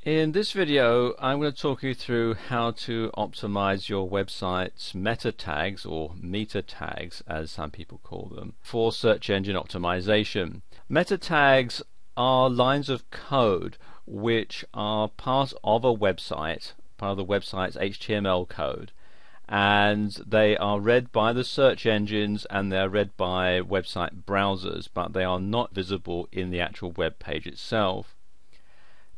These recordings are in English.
In this video, I'm going to talk you through how to optimize your website's meta tags, or meta tags as some people call them, for search engine optimization. Meta tags are lines of code which are part of a website, part of the website's HTML code, and they are read by the search engines and they're read by website browsers, but they are not visible in the actual web page itself.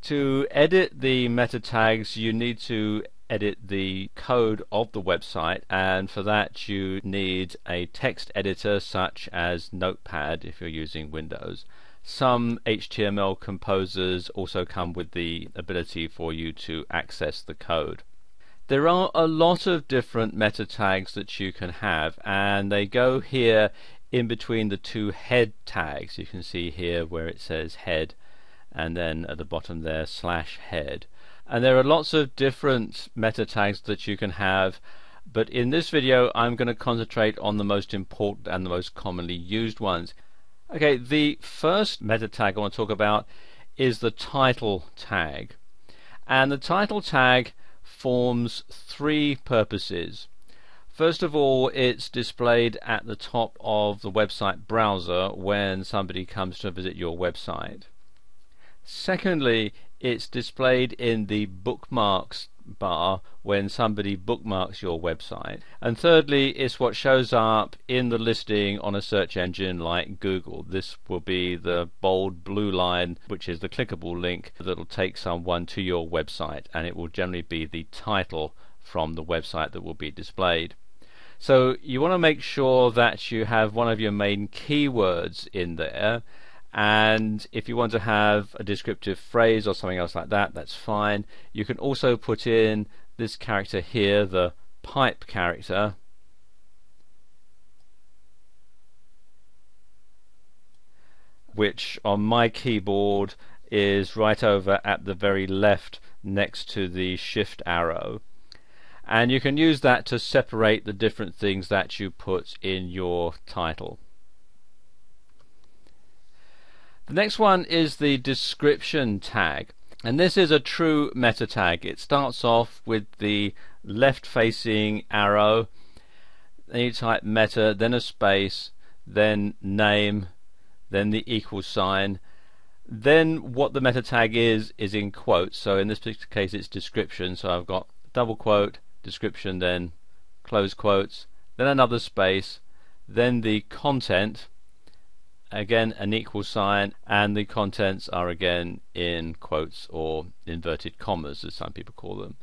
To edit the meta tags, you need to edit the code of the website, and for that you need a text editor such as Notepad if you're using Windows. Some HTML composers also come with the ability for you to access the code. There are a lot of different meta tags that you can have, and they go here in between the two head tags. You can see here where it says head, and then at the bottom there /head, and there are lots of different meta tags that you can have, but in this video I'm going to concentrate on the most important and the most commonly used ones. Okay, the first meta tag I want to talk about is the title tag, and the title tag forms three purposes. First of all, it's displayed at the top of the website browser when somebody comes to visit your website. Secondly, it's displayed in the bookmarks bar when somebody bookmarks your website. And thirdly, it's what shows up in the listing on a search engine like Google. This will be the bold blue line, which is the clickable link that will take someone to your website, and it will generally be the title from the website that will be displayed. So you want to make sure that you have one of your main keywords in there. And if you want to have a descriptive phrase or something else like that, that's fine. You can also put in this character here, the pipe character, which on my keyboard is right over at the very left next to the shift arrow. And you can use that to separate the different things that you put in your title. The next one is the description tag, and this is a true meta tag. It starts off with the left facing arrow, then you type meta, then a space, then name, then the equal sign. Then what the meta tag is in quotes, so in this particular case it's description, so I've got double quote, description, then close quotes, then another space, then the content, again an equal sign, and the contents are again in quotes or inverted commas as some people call them.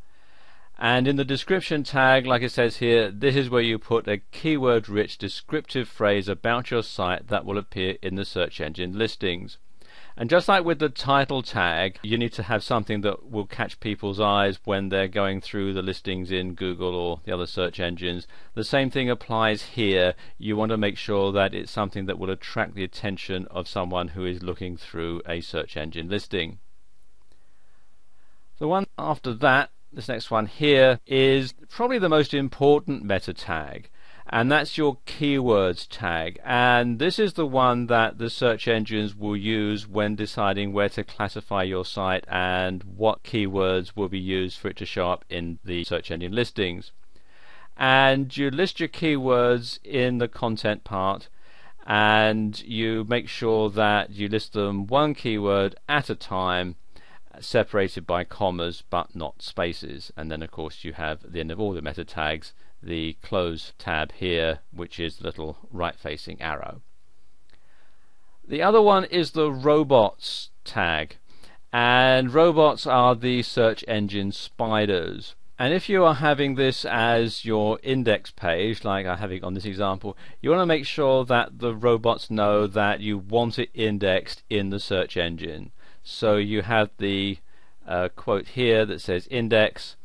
And in the description tag, like it says here, this is where you put a keyword rich descriptive phrase about your site that will appear in the search engine listings. And just like with the title tag, you need to have something that will catch people's eyes when they're going through the listings in Google or the other search engines. The same thing applies here. You want to make sure that it's something that will attract the attention of someone who is looking through a search engine listing. The one after that, this next one here, is probably the most important meta tag, and that's your keywords tag, and this is the one that the search engines will use when deciding where to classify your site and what keywords will be used for it to show up in the search engine listings. And you list your keywords in the content part, and you make sure that you list them one keyword at a time, separated by commas but not spaces. And then of course you have at the end of all the meta tags the close tab here, which is the little right facing arrow. The other one is the robots tag, and robots are the search engine spiders. And if you are having this as your index page, like I'm having on this example, you want to make sure that the robots know that you want it indexed in the search engine. So you have the quote here that says index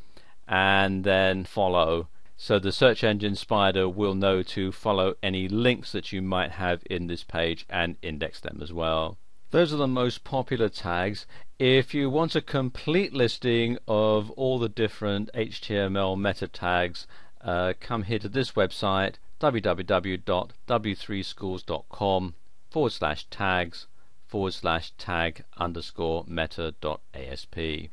and then follow, so the search engine spider will know to follow any links that you might have in this page and index them as well. Those are the most popular tags. If you want a complete listing of all the different HTML meta tags, come here to this website, www.w3schools.com/tags/tag_meta.asp.